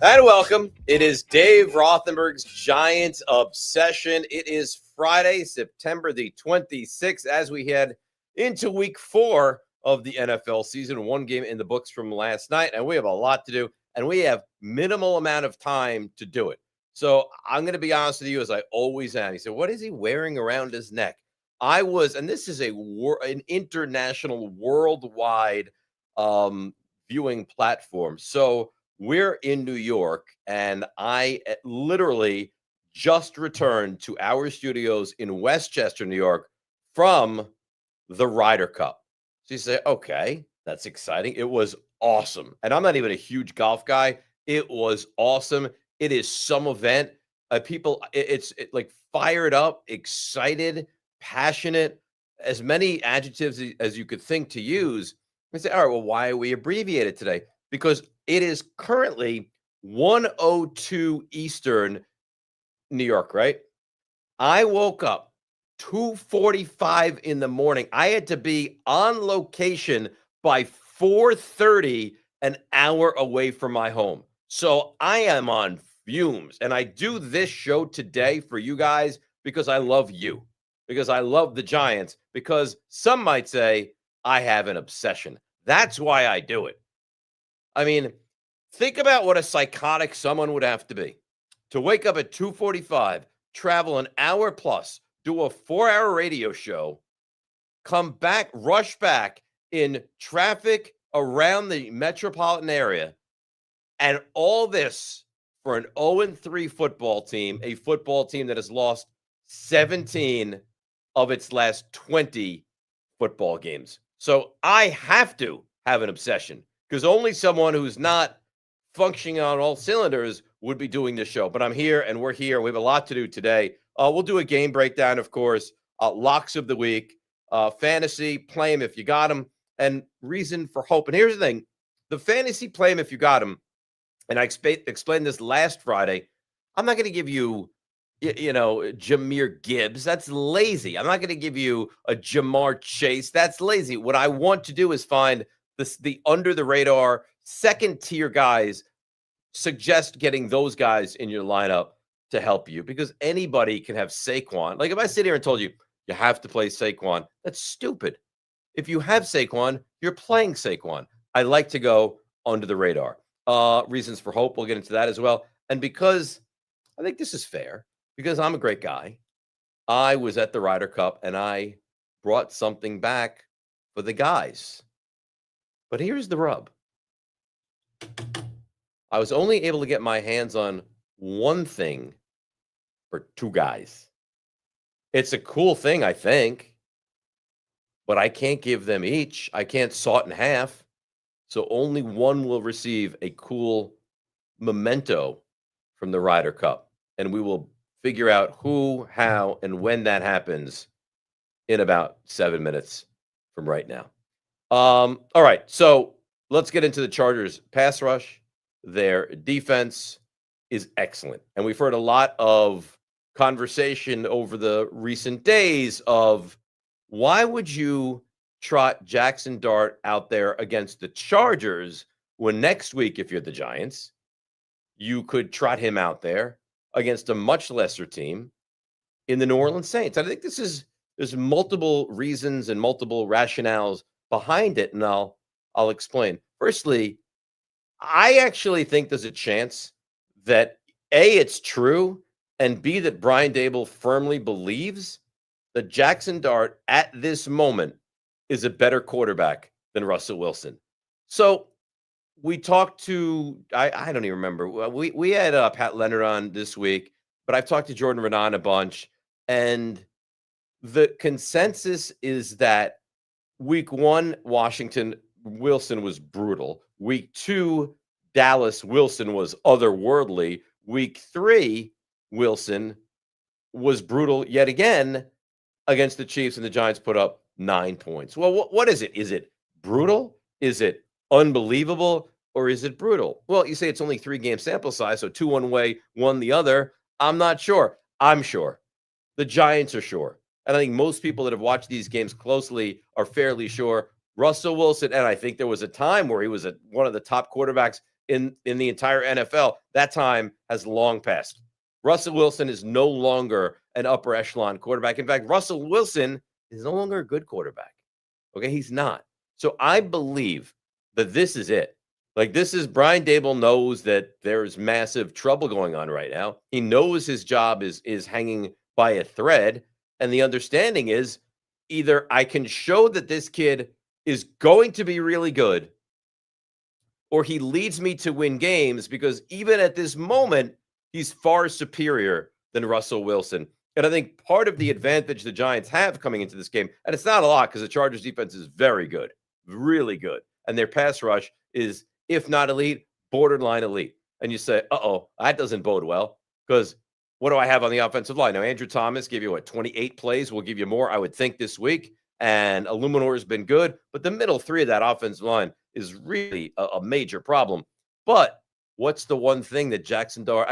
And welcome. It is Dave Rothenberg's Giants Obsession. It is Friday, September the 26th, as we head into week 4 of the NFL season. One game in the books from last night, and we have a lot to do, and we have minimal amount of time to do it. So I'm going to be honest with you, as I always am. He said, what is he wearing around his neck? And this is an international, worldwide viewing platform. So we're in New York, and I literally just returned to our studios in Westchester, New York, from the Ryder Cup. So you say, okay, that's exciting. It was awesome. And I'm not even a huge golf guy. It was awesome. It is some event. It's like fired up, excited, passionate, as many adjectives as you could think to use. I say, all right, well, why are we abbreviated today? Because it is currently 1:02 Eastern, New York, right? I woke up 2:45 in the morning. I had to be on location by 4:30, an hour away from my home. So I am on fumes. And I do this show today for you guys because I love you, because I love the Giants, because some might say I have an obsession. That's why I do it. I mean, think about what a psychotic someone would have to be to wake up at 2:45, travel an hour plus, do a 4-hour radio show, come back, rush back in traffic around the metropolitan area, and all this for an 0-3 football team, a football team that has lost 17 of its last 20 football games. So I have to have an obsession, because only someone who's not functioning on all cylinders would be doing this show. But I'm here, and we're here. We have a lot to do today. We'll do a game breakdown, of course, locks of the week, fantasy, play 'em if you got them, and reason for hope. And here's the thing. The fantasy play 'em if you got them, and I explained this last Friday, I'm not going to give you, Jahmyr Gibbs. That's lazy. I'm not going to give you a Jamar Chase. That's lazy. What I want to do is find the under-the-radar, second-tier guys. Suggest getting those guys in your lineup to help you, because anybody can have Saquon. Like if I sit here and told you, you have to play Saquon, that's stupid. If you have Saquon, you're playing Saquon. I like to go under the radar. Reasons for hope, we'll get into that as well. And because I think this is fair, because I'm a great guy, I was at the Ryder Cup and I brought something back for the guys. But here's the rub. I was only able to get my hands on one thing for 2 guys. It's a cool thing, I think, but I can't give them each. I can't saw it in half. So only one will receive a cool memento from the Ryder Cup. And we will figure out who, how, and when that happens in about 7 minutes from right now. All right, so let's get into the Chargers pass rush. Their defense is excellent. And we've heard a lot of conversation over the recent days of why would you trot Jackson Dart out there against the Chargers when next week, if you're the Giants, you could trot him out there against a much lesser team in the New Orleans Saints. I think there's multiple reasons and multiple rationales behind it, and I'll explain. Firstly, I actually think there's a chance that A, it's true, and B, that Brian Daboll firmly believes that Jackson Dart at this moment is a better quarterback than Russell Wilson. So we talked to, I don't even remember. We had Pat Leonard on this week, but I've talked to Jordan Renan a bunch, and the consensus is that week 1, Washington, Wilson was brutal. Week 2, Dallas, Wilson was otherworldly. Week 3, Wilson was brutal yet again against the Chiefs, and the Giants put up 9 points. Well, what is it? Is it brutal? Is it unbelievable? Or is it brutal? Well, you say it's only 3-game sample size, so 2 one way, 1 the other. I'm not sure. I'm sure. The Giants are sure. And I think most people that have watched these games closely are fairly sure. Russell Wilson, and I think there was a time where he was one of the top quarterbacks in the entire NFL. That time has long passed. Russell Wilson is no longer an upper echelon quarterback. In fact, Russell Wilson is no longer a good quarterback. Okay, he's not. So I believe that this is it. Like, this is Brian Daboll knows that there's massive trouble going on right now. He knows his job is hanging by a thread. And the understanding is either I can show that this kid is going to be really good, or he leads me to win games, because even at this moment, he's far superior than Russell Wilson. And I think part of the advantage the Giants have coming into this game, and it's not a lot because the Chargers defense is very good, really good. And their pass rush is, if not elite, borderline elite. And you say, uh-oh, that doesn't bode well, because what do I have on the offensive line? Now, Andrew Thomas gave you, 28 plays? We'll give you more, I would think, this week. And Illuminor has been good. But the middle three of that offensive line is really a major problem. But what's the one thing that Jackson Dart,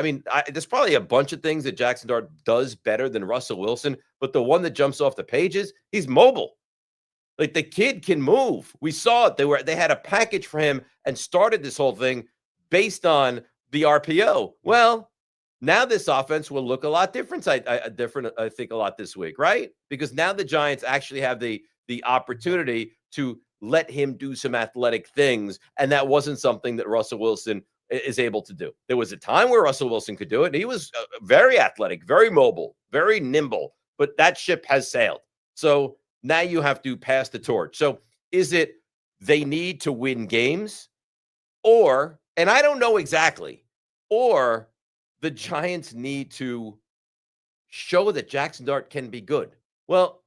there's probably a bunch of things that Jackson Dart does better than Russell Wilson, but the one that jumps off the pages, he's mobile. Like, the kid can move. We saw it. They had a package for him and started this whole thing based on the RPO. Well, now this offense will look a lot different. I think a lot this week, right? Because now the Giants actually have the opportunity to let him do some athletic things, and that wasn't something that Russell Wilson is able to do. There was a time where Russell Wilson could do it, and he was very athletic, very mobile, very nimble, but that ship has sailed. So now you have to pass the torch. So is it they need to win games, or, and I don't know exactly, or the Giants need to show that Jackson Dart can be good? Well,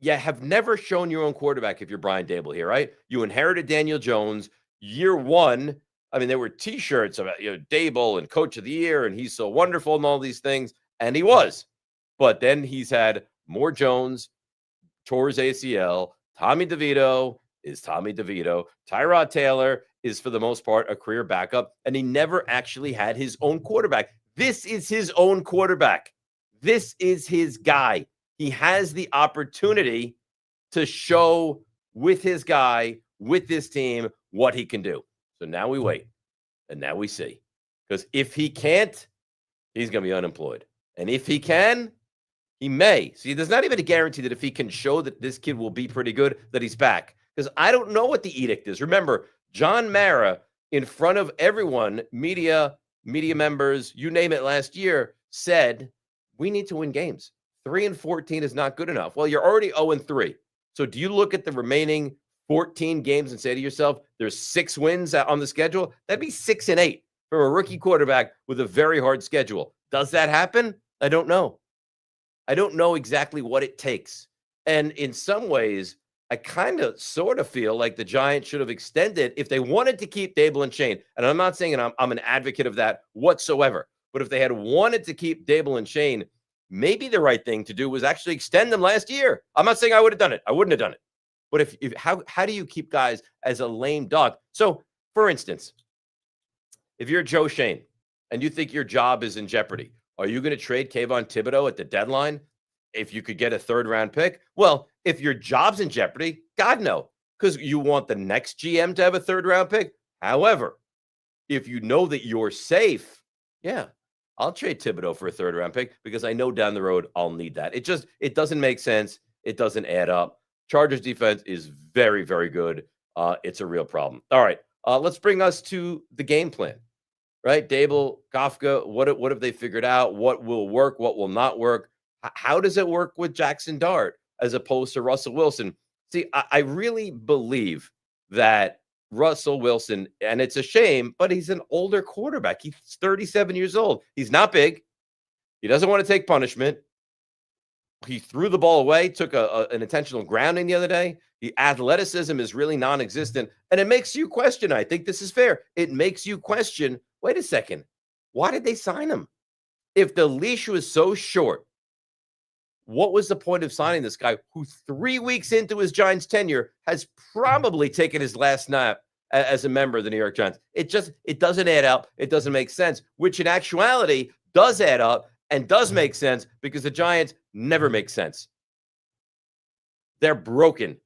you have never shown your own quarterback if you're Brian Daboll here, right? You inherited Daniel Jones. Year one, there were T-shirts about, Daboll and Coach of the Year, and he's so wonderful and all these things, and he was. But then he's had more Jones, tore his ACL. Tommy DeVito is Tommy DeVito. Tyrod Taylor is, for the most part, a career backup, and he never actually had his own quarterback. This is his own quarterback. This is his guy. He has the opportunity to show with his guy, with this team, what he can do. So now we wait, and now we see. Because if he can't, he's going to be unemployed. And if he can, he may. See, there's not even a guarantee that if he can show that this kid will be pretty good, that he's back. Because I don't know what the edict is. Remember, John Mara, in front of everyone, media members, you name it, last year, said, we need to win games. 3-14 is not good enough. Well, you're already 0-3. So do you look at the remaining 14 games and say to yourself, there's 6 wins on the schedule? That'd be 6-8 from a rookie quarterback with a very hard schedule. Does that happen? I don't know. I don't know exactly what it takes. And in some ways, I kind of sort of feel like the Giants should have extended, if they wanted to keep Daboll and Shane. And I'm not saying I'm an advocate of that whatsoever. But if they had wanted to keep Daboll and Shane, maybe the right thing to do was actually extend them last year. I'm not saying I would have done it. I wouldn't have done it. But how do you keep guys as a lame duck? So, for instance, if you're Joe Shane and you think your job is in jeopardy, are you going to trade Kayvon Thibodeau at the deadline if you could get a 3rd-round pick? Well, if your job's in jeopardy, God, no, because you want the next GM to have a 3rd-round pick. However, if you know that you're safe, yeah, I'll trade Thibodeau for a 3rd-round pick because I know down the road I'll need that. It doesn't make sense. It doesn't add up. Chargers defense is very, very good. It's a real problem. All right, let's bring us to the game plan. Right, Daboll, Kafka, what have they figured out? What will work? What will not work? How does it work with Jackson Dart as opposed to Russell Wilson? See, I really believe that Russell Wilson, and it's a shame, but he's an older quarterback. He's 37 years old. He's not big. He doesn't want to take punishment. He threw the ball away, took an intentional grounding the other day. The athleticism is really non-existent, and it makes you question. I think this is fair. It makes you question, wait a second, why did they sign him? If the leash was so short, what was the point of signing this guy who 3 weeks into his Giants tenure has probably taken his last snap as a member of the New York Giants? It doesn't add up. It doesn't make sense, which in actuality does add up and does make sense because the Giants never make sense. They're broken.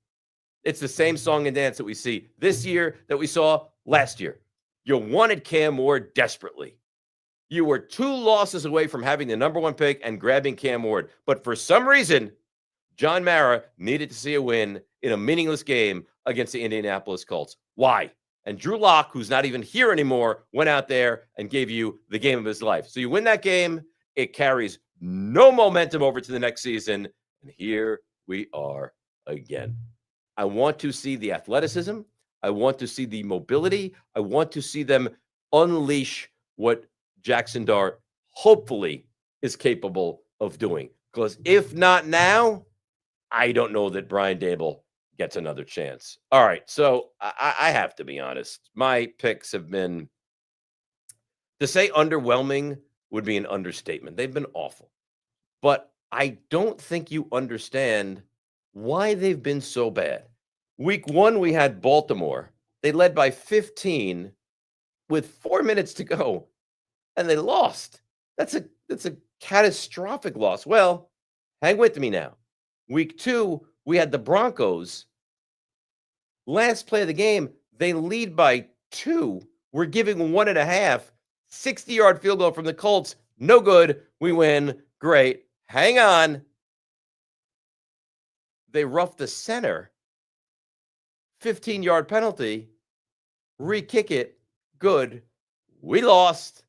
It's the same song and dance that we see this year that we saw last year. You wanted Cam Ward desperately. You were 2 losses away from having the number 1 pick and grabbing Cam Ward. But for some reason, John Mara needed to see a win in a meaningless game against the Indianapolis Colts. Why? And Drew Lock, who's not even here anymore, went out there and gave you the game of his life. So you win that game. It carries no momentum over to the next season. And here we are again. I want to see the athleticism. I want to see the mobility. I want to see them unleash what Jackson Dart hopefully is capable of doing. Because if not now, I don't know that Brian Daboll gets another chance. All right, so I have to be honest. My picks have been, to say underwhelming would be an understatement. They've been awful. But I don't think you understand why they've been so bad. Week 1, we had Baltimore. They led by 15 with 4 minutes to go, and they lost. That's a catastrophic loss. Well, hang with me now. Week 2, we had the Broncos. Last play of the game, they lead by 2. We're giving 1.5. 60-yard field goal from the Colts. No good. We win. Great. Hang on. They roughed the center. 15-yard penalty. Re-kick it. Good. We lost.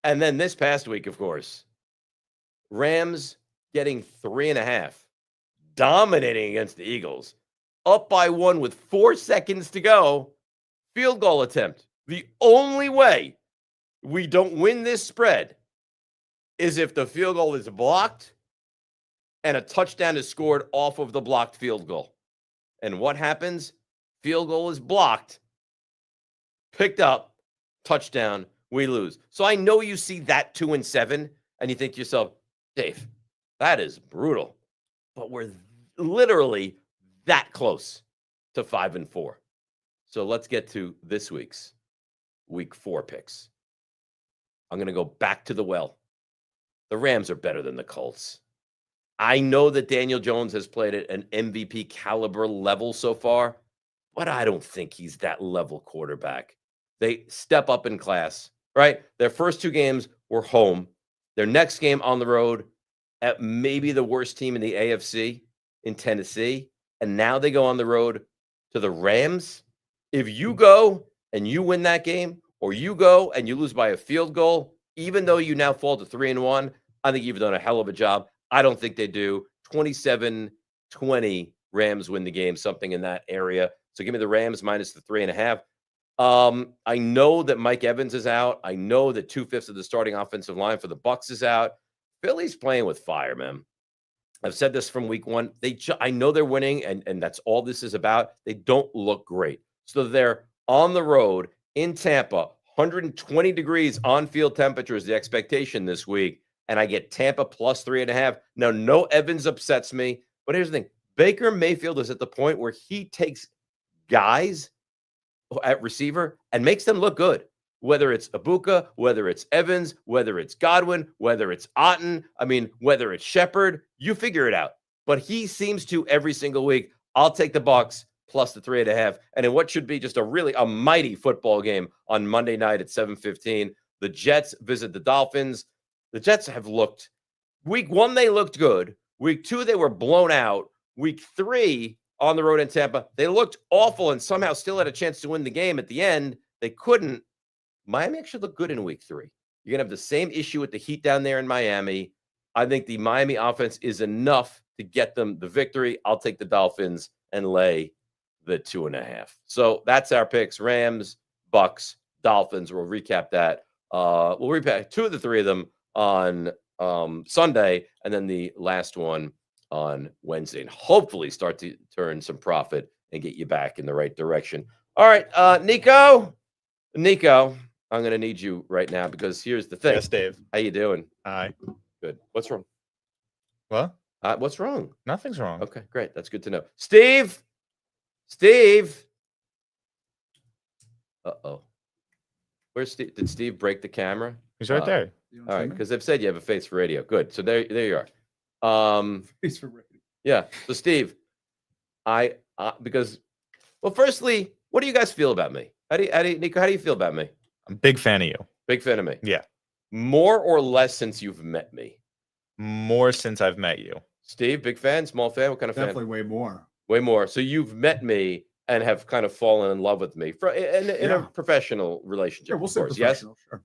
And then this past week, of course, Rams getting 3.5. Dominating against the Eagles. Up by 1 with 4 seconds to go. Field goal attempt. The only way we don't win this spread is if the field goal is blocked and a touchdown is scored off of the blocked field goal. And what happens? Field goal is blocked, picked up, touchdown, we lose. So I know you see that 2-7 and you think to yourself, Dave, that is brutal. But we're literally that close to 5-4. So let's get to this week's week 4 picks. I'm going to go back to the well. The Rams are better than the Colts. I know that Daniel Jones has played at an MVP caliber level so far, but I don't think he's that level quarterback. They step up in class, right? Their first 2 games were home. Their next game on the road at maybe the worst team in the AFC in Tennessee. And now they go on the road to the Rams. If you go and you win that game, or you go and you lose by a field goal, even though you now fall to 3-1, I think you've done a hell of a job. I don't think they do. 27-20, Rams win the game, something in that area. So give me the Rams minus the 3.5. I know that Mike Evans is out. I know that 2/5 of the starting offensive line for the Bucs is out. Philly's playing with fire, man. I've said this from week 1. I know they're winning, and that's all this is about. They don't look great. So they're on the road in Tampa, 120 degrees on-field temperature is the expectation this week, and I get Tampa plus 3.5. Now, no Evans upsets me, but here's the thing. Baker Mayfield is at the point where he takes guys at receiver and makes them look good, whether it's Ibuka, whether it's Evans, whether it's Godwin, whether it's Otten, whether it's Shepard, you figure it out. But he seems to every single week. I'll take the Bucs plus the 3.5. And in what should be just a mighty football game on Monday night at 7:15, the Jets visit the Dolphins. The Jets have looked, week 1, they looked good. Week 2, they were blown out. Week 3 on the road in Tampa, they looked awful and somehow still had a chance to win the game. At the end, they couldn't. Miami actually looked good in week 3. You're going to have the same issue with the Heat down there in Miami. I think the Miami offense is enough to get them the victory. I'll take the Dolphins and lay the 2.5. So that's our picks. Rams, Bucs, Dolphins. We'll recap that. We'll recap 2 of the 3 of them on Sunday, and then the last one on Wednesday, and hopefully start to turn some profit and get you back in the right direction. All right, Nico, I'm going to need you right now because here's the thing. Yes, Dave. How you doing? Hi. Good. What's wrong? What? What's wrong? Nothing's wrong. Okay, great. That's good to know. Steve. Uh-oh. Where's Steve? Did Steve break the camera? He's right there. All right, because they've said you have a face for radio. Good. So there you are. Face for radio. Yeah. So Steve, firstly, what do you guys feel about me? Nico, how do you feel about me? I'm a big fan of you. Big fan of me. Yeah. More or less since you've met me? More since I've met you. Steve, big fan, small fan? What kind of Definitely fan? way more. Way more. So you've met me and have kind of fallen in love with me in a professional relationship. Yeah, we'll of say course. Yes. Sure.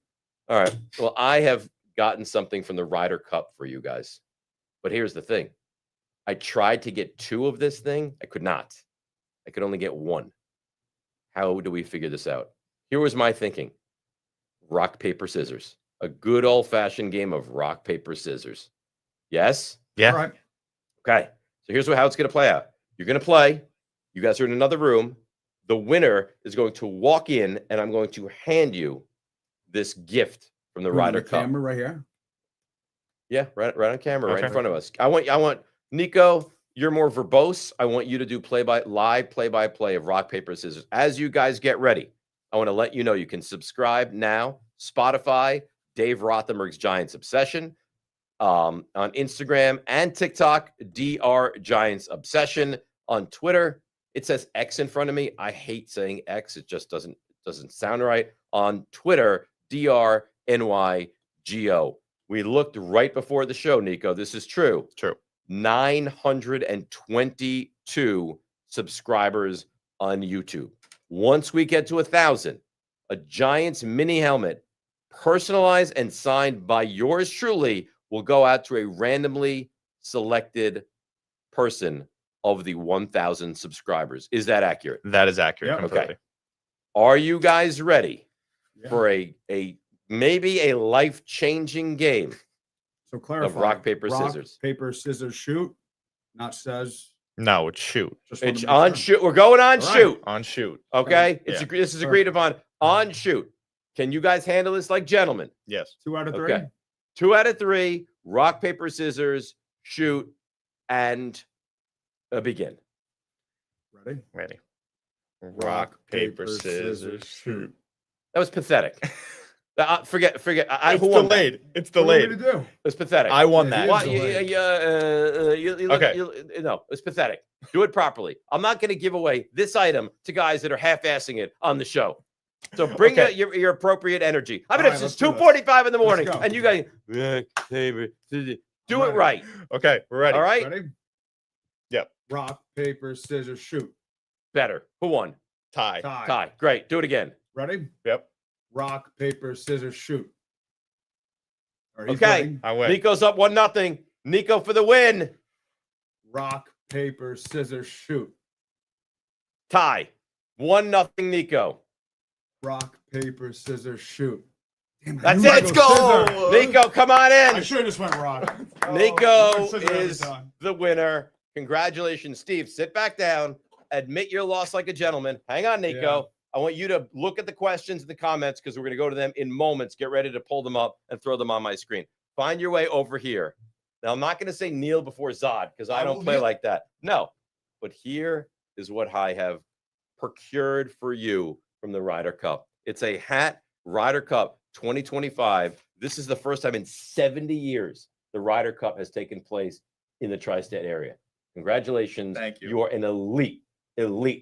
All right. Well, I have gotten something from the Ryder Cup for you guys. But here's the thing. I tried to get 2 of this thing. I could not. I could only get 1. How do we figure this out? Here was my thinking. Rock, paper, scissors. A good old-fashioned game of rock, paper, scissors. Yes? Yeah. All right. Okay. So here's how it's going to play out. You're going to play. You guys are in another room. The winner is going to walk in, and I'm going to hand you this gift from the Ryder Cup. Camera right here. Yeah, right on camera, right in Okay. front of us. I want Nico, you're more verbose. I want you to do live play-by-play of rock, paper, scissors. As you guys get ready, I want to let you know you can subscribe now. Spotify, Dave Rothenberg's Giants Obsession. On Instagram and TikTok, DR Giants Obsession. On Twitter, it says X in front of me. I hate saying X. It just doesn't sound right. On Twitter, DRNYGO. We looked right before the show, Nico. This is true. True. 922 subscribers on YouTube. Once we get to 1,000, a Giants mini helmet, personalized and signed by yours truly, will go out to a randomly selected person of the 1,000 subscribers. Is that accurate? That is accurate. Yeah. Completely. Okay. Are you guys ready Yeah. for a maybe a life-changing game So clarify. of rock, paper, scissors? Paper, scissors, shoot. Not says. No, it's shoot. Just wanted It's to make on sure. shoot. We're going on All right. shoot. On shoot. Okay. Yeah. This is agreed upon. On shoot. Can you guys handle this like gentlemen? Yes. 2 out of 3. Okay. 2 out of 3. Rock, paper, scissors, shoot, and begin. Ready? Ready. Rock, paper, scissors, shoot. That was pathetic. Forget. It's Who won that? delayed. It's What do you want delayed. me to do? It was pathetic. I won Yeah, that. he is. What? No, it's pathetic. Do it properly. I'm not going to give away this item to guys that are half-assing it on the show. So bring Okay. your appropriate energy. I mean, All it's right, just let's do 2:45 in the Let's morning, go. and you guys do it Ready. right. Okay, we're ready. All right, Ready? Yep. Rock, paper, scissors, shoot. better. Who won? Tie. Ty. Great. Do it again. Ready? Yep. Rock, paper, scissors, shoot. All right, he's Okay. winning. I win. Nico's up 1-0. Nico for the win. Rock, paper, scissors, shoot. Ty. 1-0. Nico. Rock, paper, scissors, shoot. Damn, I That's knew it. I'd Let's go go. scissors. Nico, come on I in. should have just went rock. Nico I went scissors every is time. the winner. Congratulations, Steve. Sit back down. Admit your loss like a gentleman. Hang on, Nico. Yeah. I want you to look at the questions in the comments because we're going to go to them in moments. Get ready to pull them up and throw them on my screen. Find your way over here. Now, I'm not going to say kneel before Zod because I I don't will play kneel. like that. No. But here is what I have procured for you from the Ryder Cup. It's a hat, Ryder Cup 2025. This is the first time in 70 years the Ryder Cup has taken place in the tri-state area. Congratulations. Thank you. You are an elite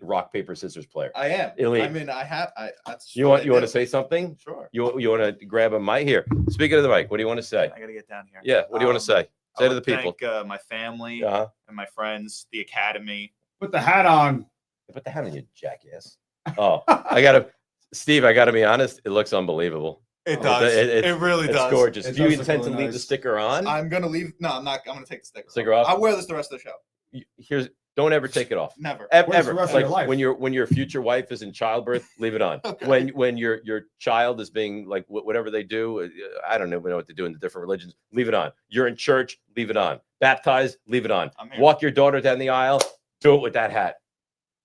rock, paper, scissors player. I am. Elite. I mean, that's You what want I to do. say something? Sure. You want to grab a mic here? Speaking of the mic, what do you want to say? I gotta get down here. Yeah, what do you want to say? I Say to wanna the people. Thank my family Uh-huh. and my friends, the academy. Put the hat on. Put the hat on, you jackass. Oh, Steve, I gotta be honest. It looks unbelievable. It Oh, does. it- It, really It's does. gorgeous. It Do you does look intend to really leave the nice. sticker on? I'm gonna leave. No, I'm not. I'm gonna take the sticker. Sticker off? I'll wear this the rest of the show. Don't ever take it off. Never. Where's the Ever. rest of Like your life? when your future wife is in childbirth, leave it on. Okay. When your child is being like whatever they do, I don't know what to do in the different religions. Leave it on. You're in church, leave it on. Baptized, leave it on. I'm here. Walk your daughter down the aisle, do it with that hat.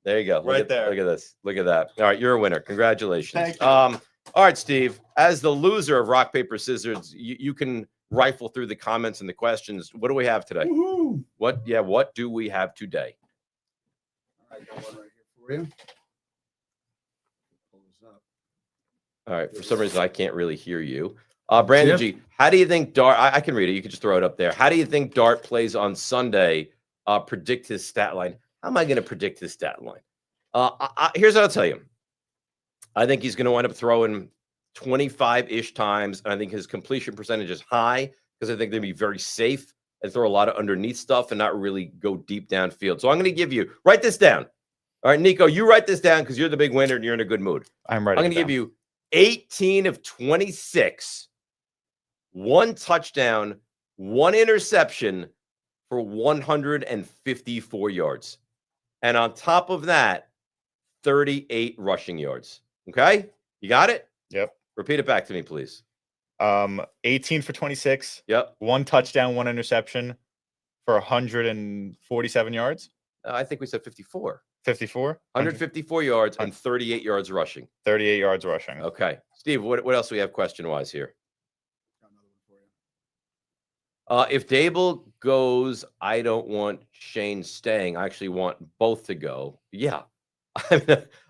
There you go. Right there. Look at this. Look at that. All right, you're a winner. Congratulations. Thank you. All right, Steve. As the loser of rock paper scissors, you can rifle through the comments and the questions. What do we have today? Woohoo. What do we have today? All right, got one right here for you. Pull this up. All right. For some reason, I can't really hear you. Brandon Yep. G, how do you think Dart? I can read it. You can just throw it up there. How do you think Dart plays on Sunday? Predict his stat line. How am I going to predict his stat line? Here's what I'll tell you. I think he's going to wind up throwing 25-ish times, and I think his completion percentage is high because I think they'll be very safe and throw a lot of underneath stuff and not really go deep downfield. So I'm going to give you, write this down. All right, Nico, you write this down because you're the big winner and you're in a good mood. I'm ready. I'm going to give you 18 of 26, 1 touchdown, 1 interception for 154 yards. And on top of that, 38 rushing yards. Okay? You got it? Yep. Repeat it back to me, please. 18 for 26. Yep. 1 touchdown, 1 interception for 147 yards. I think we said 54. 54. 154 yards and 38 yards rushing. 38 yards rushing. Okay. Steve, what else do we have question-wise here? Got another one for you. If Dable goes, I don't want Shane staying. I actually want both to go. Yeah.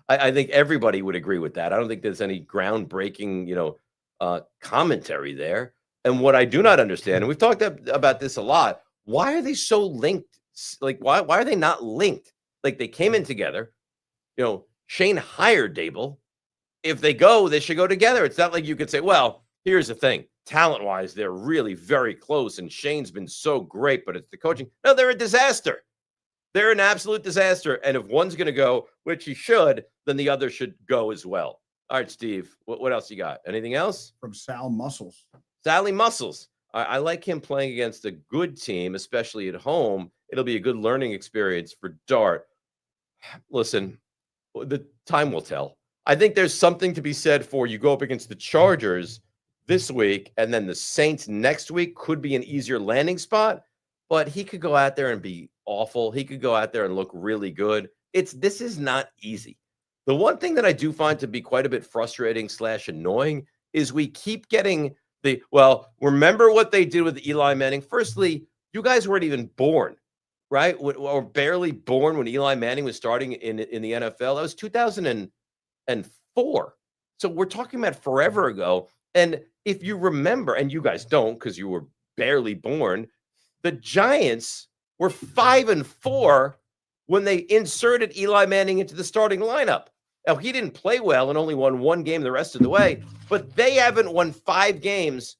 I think everybody would agree with that. I don't think there's any groundbreaking, commentary there. And what I do not understand, and we've talked about this a lot, why are they so linked? Like, why are they not linked? Like, they came in together. Shane hired Dable. If they go, they should go together. It's not like you could say, well, here's the thing. Talent-wise, they're really very close, and Shane's been so great, but it's the coaching. No, they're a disaster. They're an absolute disaster. And if one's going to go, which he should, then the other should go as well. All right, Steve, what else you got? Anything else? From Sal Muscles. Sally Muscles. I like him playing against a good team, especially at home. It'll be a good learning experience for Dart. Listen, the time will tell. I think there's something to be said for you go up against the Chargers this week, and then the Saints next week could be an easier landing spot, but he could go out there and be awful. He could go out there and look really good. This is not easy. The one thing that I do find to be quite a bit frustrating / annoying is we keep getting remember what they did with Eli Manning. Firstly, you guys weren't even born, right? Or barely born when Eli Manning was starting in the NFL. That was 2004. So we're talking about forever ago. And if you remember, and you guys don't because you were barely born, the Giants were 5-4 when they inserted Eli Manning into the starting lineup. Now, he didn't play well and only won 1 game the rest of the way, but they haven't won 5 games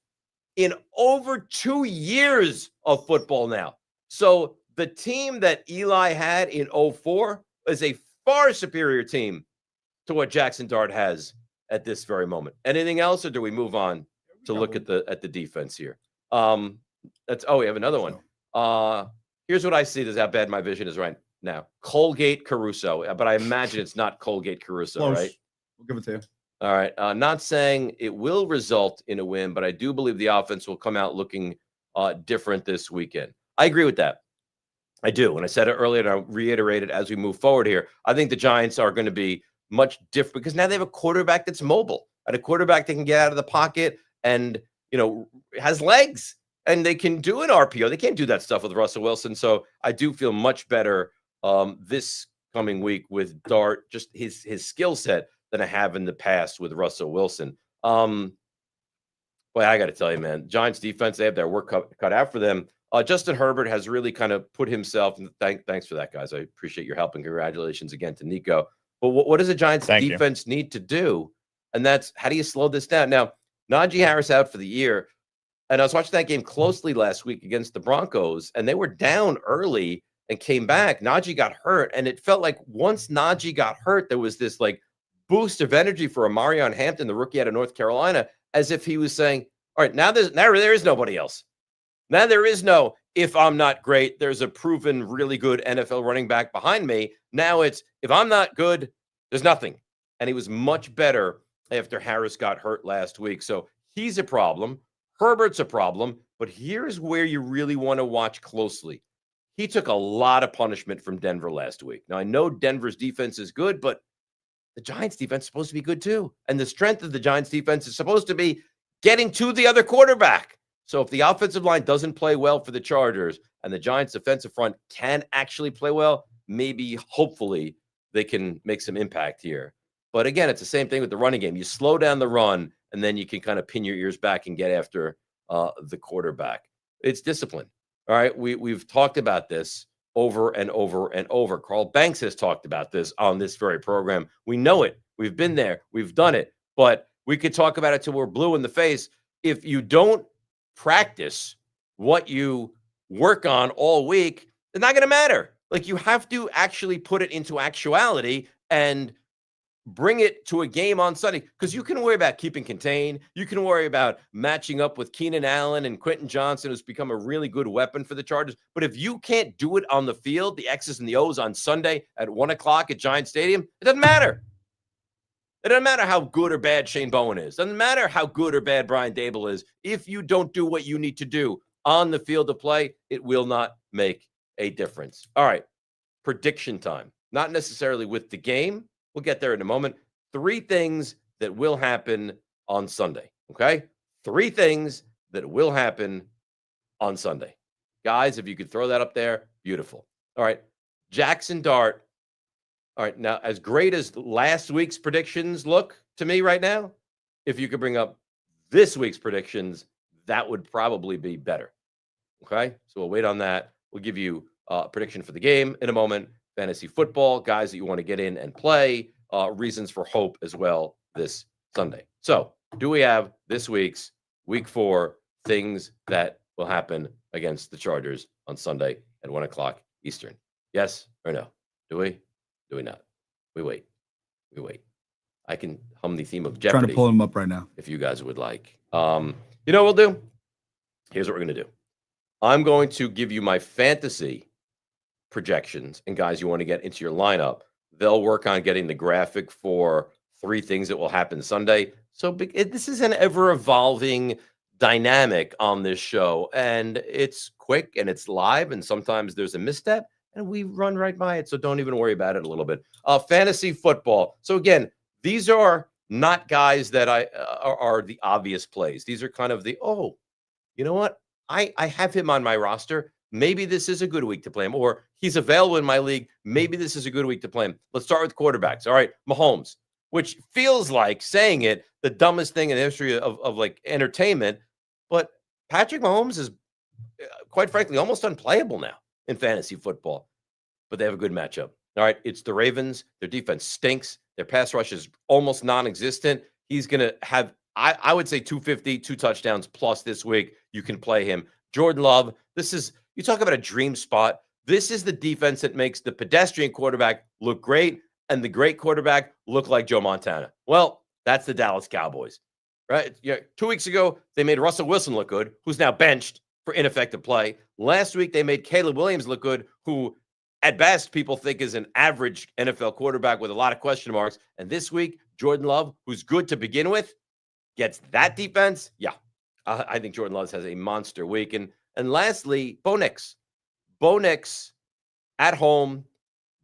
in over 2 years of football now. So the team that Eli had in 04 is a far superior team to what Jackson Dart has at this very moment. Anything else, or do we move on to look at the defense here? We have another one. Here's what I see. This is how bad my vision is right now. Colgate Caruso, but I imagine it's not Colgate Caruso, Close. right? We'll give it to you. All right. Not saying it will result in a win, but I do believe the offense will come out looking different this weekend. I agree with that. I do. And I said it earlier, and I'll reiterate it as we move forward here. I think the Giants are going to be much different because now they have a quarterback that's mobile and a quarterback that can get out of the pocket and, has legs and they can do an RPO. They can't do that stuff with Russell Wilson. So I do feel much better this coming week with Dart, just his skill set than I have in the past with Russell Wilson. Boy, I got to tell you, man, Giants defense, they have their work cut out for them. Justin Herbert has really kind of put himself, and thanks for that, guys. I appreciate your help and congratulations again to Nico. But what does the Giants defense need to do? And that's, how do you slow this down? Now, Najee Harris out for the year. And I was watching that game closely last week against the Broncos, and they were down early and came back. Najee got hurt, and it felt like once Najee got hurt, there was this boost of energy for Amarion Hampton, the rookie out of North Carolina, as if he was saying, all right, now there is nobody else. Now there is no, if I'm not great, there's a proven really good NFL running back behind me. Now it's, if I'm not good, there's nothing. And he was much better after Harris got hurt last week. So he's a problem. Herbert's a problem. But here's where you really want to watch closely. He took a lot of punishment from Denver last week. Now, I know Denver's defense is good, but the Giants defense is supposed to be good too. And the strength of the Giants defense is supposed to be getting to the other quarterback. So if the offensive line doesn't play well for the Chargers and the Giants defensive front can actually play well, maybe, hopefully, they can make some impact here. But again, it's the same thing with the running game. You slow down the run, and then you can kind of pin your ears back and get after the quarterback. It's discipline. All right, we've talked about this over and over and over. Carl Banks has talked about this on this very program. We know it We've been there. We've done it. But we could talk about it till we're blue in the face. If you don't practice what you work on all week, it's not going to matter. Like, you have to actually put it into actuality and bring it to a game on Sunday, because you can worry about keeping contained. You can worry about matching up with Keenan Allen and Quentin Johnson, who's become a really good weapon for the Chargers. But if you can't do it on the field, the X's and the O's on Sunday at 1 o'clock at Giant Stadium, it doesn't matter. It doesn't matter how good or bad Shane Bowen is. It doesn't matter how good or bad Brian Dable is. If you don't do what you need to do on the field of play, it will not make a difference. All right, prediction time. Not necessarily with the game. We'll get there in a moment. 3 things that will happen on Sunday, okay? 3 things that will happen on Sunday. Guys, if you could throw that up there, beautiful. All right, Jackson Dart. All right, now, as great as last week's predictions look to me right now, if you could bring up this week's predictions, that would probably be better, okay? So we'll wait on that. We'll give you a prediction for the game in a moment. Fantasy football, guys that you want to get in and play, reasons for hope as well this Sunday. So, do we have this week's week 4 things that will happen against the Chargers on Sunday at 1 o'clock Eastern? Yes or no? Do we? Do we not? We wait. We wait. I can hum the theme of Jeopardy. Trying to pull him up right now. If you guys would like. You know what we'll do? Here's what we're going to do. I'm going to give you my fantasy projections, and guys you want to get into your lineup. They'll work on getting the graphic for 3 things that will happen Sunday. So this is an ever-evolving dynamic on this show, and it's quick and it's live, and sometimes there's a misstep, and we run right by it, so don't even worry about it a little bit. Fantasy football. So again, these are not guys that are the obvious plays. These are kind of the, oh, you know what? I have him on my roster. Maybe this is a good week to play him, or he's available in my league. Maybe this is a good week to play him. Let's start with quarterbacks. All right, Mahomes, which feels like, saying it, the dumbest thing in the history of like entertainment. But Patrick Mahomes is, quite frankly, almost unplayable now in fantasy football. But they have a good matchup. All right, it's the Ravens. Their defense stinks. Their pass rush is almost non-existent. He's going to have, I would say, 250, 2 touchdowns plus this week. You can play him. Jordan Love, you talk about a dream spot. This is the defense that makes the pedestrian quarterback look great and the great quarterback look like Joe Montana. Well, that's the Dallas Cowboys, right? 2 weeks ago, they made Russell Wilson look good, who's now benched for ineffective play. Last week, they made Caleb Williams look good, who at best people think is an average NFL quarterback with a lot of question marks. And this week, Jordan Love, who's good to begin with, gets that defense. Yeah, I think Jordan Love has a monster week. And lastly, Bo Nix. Bo Nix at home,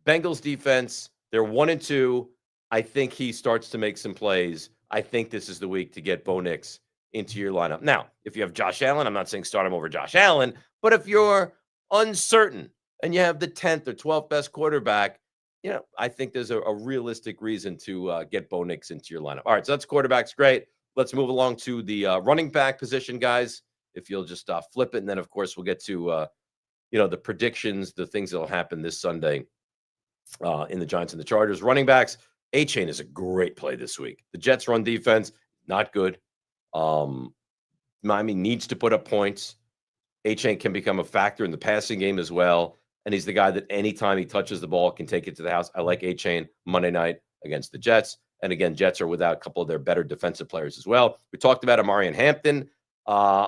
Bengals defense, they're 1-2. I think he starts to make some plays. I think this is the week to get Bo Nix into your lineup. Now, if you have Josh Allen, I'm not saying start him over Josh Allen, but if you're uncertain and you have the 10th or 12th best quarterback, I think there's a realistic reason to get Bo Nix into your lineup. All right, so that's quarterbacks. Great. Let's move along to the running back position, guys. If you'll just flip it, and then, of course, we'll get to, the predictions, the things that will happen this Sunday in the Giants and the Chargers. Running backs, A-Chain is a great play this week. The Jets' run defense, not good. Miami needs to put up points. A-Chain can become a factor in the passing game as well, and he's the guy that anytime he touches the ball can take it to the house. I like A-Chain Monday night against the Jets. And again, Jets are without a couple of their better defensive players as well. We talked about Amarian Hampton.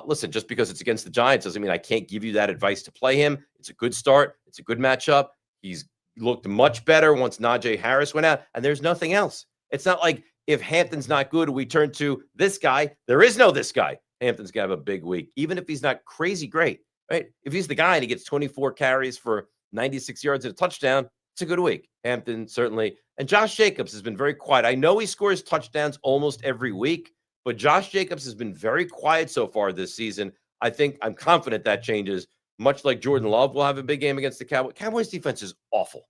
Listen, just because it's against the Giants doesn't mean I can't give you that advice to play him. It's a good start. It's a good matchup. He's looked much better once Najee Harris went out, and there's nothing else. It's not like if Hampton's not good, we turn to this guy. There is no this guy. Hampton's going to have a big week, even if he's not crazy great, right? If he's the guy and he gets 24 carries for 96 yards and a touchdown, it's a good week. Hampton, certainly. And Josh Jacobs has been very quiet. I know he scores touchdowns almost every week, but Josh Jacobs has been very quiet so far this season. I'm confident that changes, much like Jordan Love will have a big game against the Cowboys. Cowboys defense is awful.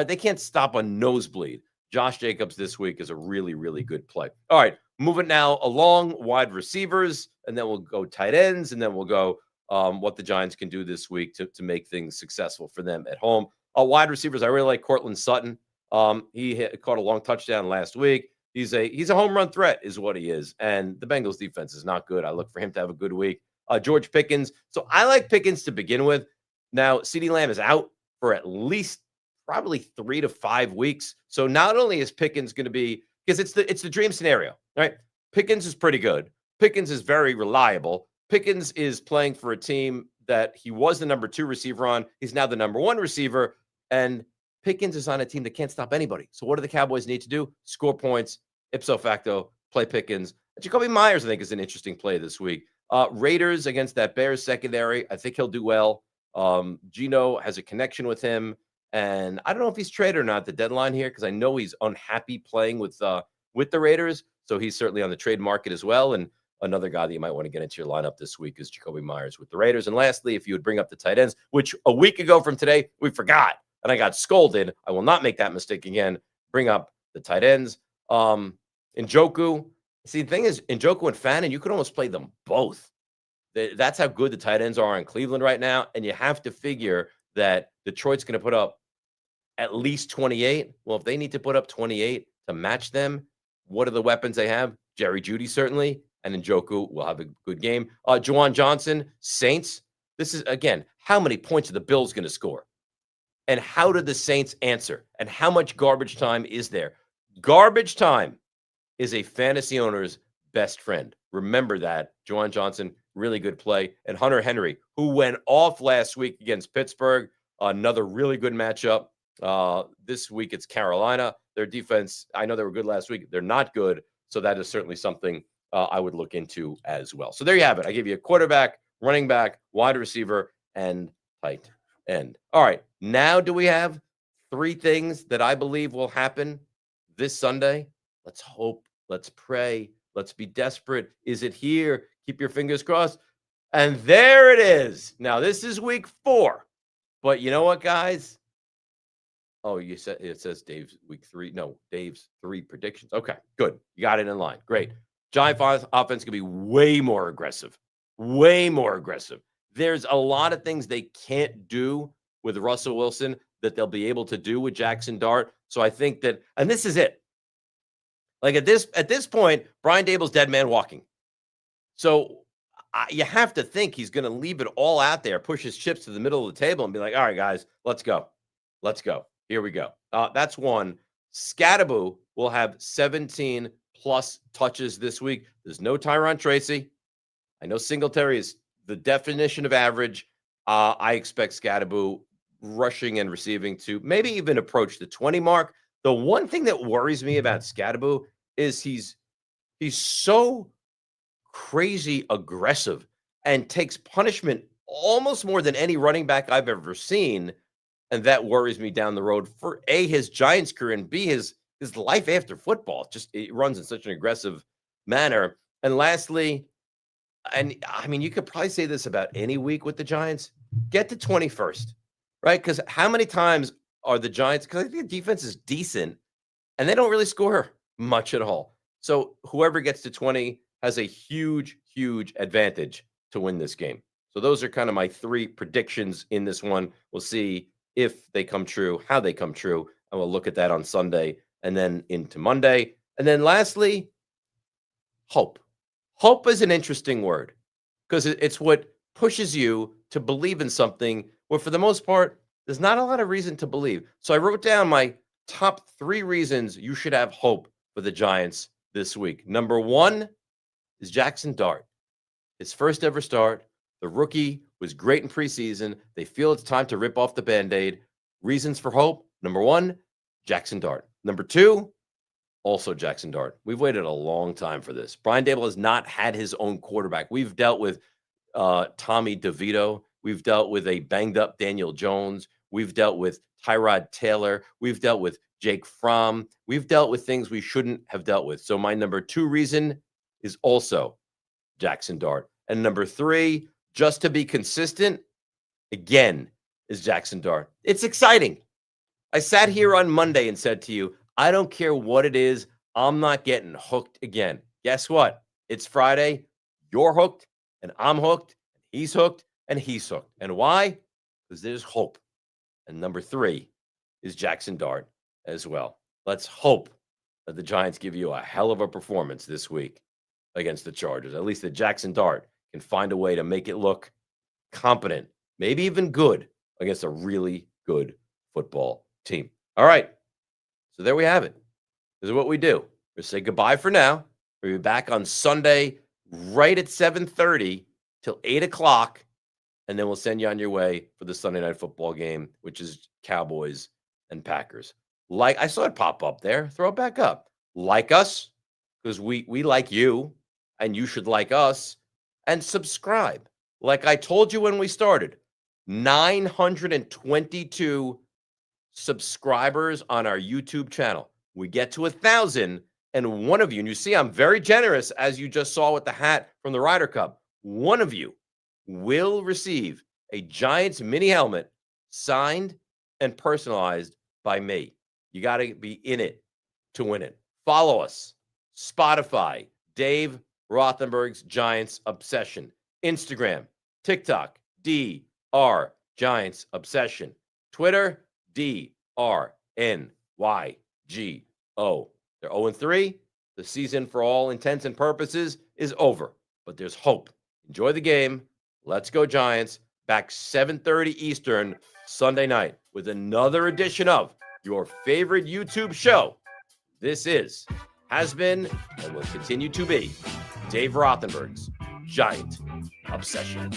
They can't stop a nosebleed. Josh Jacobs this week is a really, really good play. All right, moving now along, wide receivers, and then we'll go tight ends, and then we'll go what the Giants can do this week to make things successful for them at home. Wide receivers, I really like Cortland Sutton. Caught a long touchdown last week. He's a home run threat is what he is. And the Bengals defense is not good. I look for him to have a good week. George Pickens. So I like Pickens to begin with. Now, CeeDee Lamb is out for at least probably 3 to 5 weeks. So not only is Pickens going to be, because it's the dream scenario, right? Pickens is pretty good. Pickens is very reliable. Pickens is playing for a team that he was the number 2 receiver on. He's now the number 1 receiver. And Pickens is on a team that can't stop anybody. So what do the Cowboys need to do? Score points, ipso facto, play Pickens. Jacoby Myers, I think, is an interesting play this week. Raiders against that Bears secondary. I think he'll do well. Gino has a connection with him. And I don't know if he's traded or not at the deadline here, because I know he's unhappy playing with the Raiders. So he's certainly on the trade market as well. And another guy that you might want to get into your lineup this week is Jacoby Myers with the Raiders. And lastly, if you would bring up the tight ends, which a week ago from today, we forgot, and I got scolded. I will not make that mistake again. Bring up the tight ends. Njoku. See, the thing is, Njoku and Fannin, you could almost play them both. That's how good the tight ends are in Cleveland right now. And you have to figure that Detroit's going to put up at least 28. Well, if they need to put up 28 to match them, what are the weapons they have? Jerry Jeudy, certainly. And Njoku will have a good game. Juwan Johnson, Saints. This is, again, how many points are the Bills going to score? And how did the Saints answer? And how much garbage time is there? Garbage time is a fantasy owner's best friend. Remember that. Juwan Johnson, really good play. And Hunter Henry, who went off last week against Pittsburgh, another really good matchup. This week it's Carolina. Their defense, I know they were good last week. They're not good. So that is certainly something I would look into as well. So there you have it. I gave you a quarterback, running back, wide receiver, and tight end. All right. Now do we have 3 things that I believe will happen this Sunday? Let's hope. Let's pray. Let's be desperate. Is it here? Keep your fingers crossed. And there it is. Now, this is week 4. But you know what, guys? Oh, you said it says Dave's week 3. No, Dave's 3 predictions. Okay, good. You got it in line. Great. Giant offense can be way more aggressive. Way more aggressive. There's a lot of things they can't do with Russell Wilson that they'll be able to do with Jackson Dart. So I think that, and this is it. Like at this point, Brian Dable's dead man walking. So you have to think he's going to leave it all out there, push his chips to the middle of the table and be like, all right, guys, let's go. Let's go. Here we go. That's one. Scatterboo will have 17 plus touches this week. There's no Tyron Tracy. I know Singletary is the definition of average. I expect Scatterboo rushing and receiving to maybe even approach the 20 mark. The one thing that worries me about Scatterboo is he's so crazy aggressive and takes punishment almost more than any running back I've ever seen. And that worries me down the road for A, his Giants career, and B, his life after football. It runs in such an aggressive manner. And lastly, and I mean, you could probably say this about any week with the Giants, get to 21st, right? Because how many times are the Giants, because I think the defense is decent and they don't really score much at all. So whoever gets to 20 has a huge, huge advantage to win this game. So those are kind of my 3 predictions in this one. We'll see if they come true, how they come true, and we'll look at that on Sunday and then into Monday. And then lastly, hope. Hope is an interesting word because it's what pushes you to believe in something where for the most part, there's not a lot of reason to believe. So I wrote down my top 3 reasons you should have hope for the Giants this week. Number 1 is Jackson Dart. His first ever start. The rookie was great in preseason. They feel it's time to rip off the Band-Aid. Reasons for hope. Number 1, Jackson Dart. Number 2, also Jackson Dart. We've waited a long time for this. Brian Daboll has not had his own quarterback. We've dealt with Tommy DeVito. We've dealt with a banged-up Daniel Jones. We've dealt with Tyrod Taylor. We've dealt with Jake Fromm. We've dealt with things we shouldn't have dealt with. So my number 2 reason is also Jackson Dart. And number 3, just to be consistent, again, is Jackson Dart. It's exciting. I sat here on Monday and said to you, I don't care what it is. I'm not getting hooked again. Guess what? It's Friday. You're hooked, and I'm hooked, and he's hooked, and he's hooked. And why? Because there's hope. And number 3 is Jackson Dart. as well. Let's hope that the Giants give you a hell of a performance this week against the Chargers. At least the Jackson Dart can find a way to make it look competent, maybe even good against a really good football team. All right. So there we have it. This is what we do. We'll say goodbye for now. We'll be back on Sunday right at 7:30 till 8 o'clock. And then we'll send you on your way for the Sunday night football game, which is Cowboys and Packers. Like I saw it pop up there. Throw it back up. Like us, because we like you, and you should like us. And subscribe. Like I told you when we started, 922 subscribers on our YouTube channel. We get to 1,000, and one of you, and you see I'm very generous, as you just saw with the hat from the Ryder Cup, one of you will receive a Giants mini helmet signed and personalized by me. You got to be in it to win it. Follow us. Spotify, Dave Rothenberg's Giants Obsession. Instagram, TikTok, DR Giants Obsession. Twitter, DRNYGO. They're 0-3. The season, for all intents and purposes, is over. But there's hope. Enjoy the game. Let's go Giants. Back 7:30 Eastern Sunday night with another edition of your favorite YouTube show. This has been, and will continue to be, Dave Rothenberg's Giant Obsession.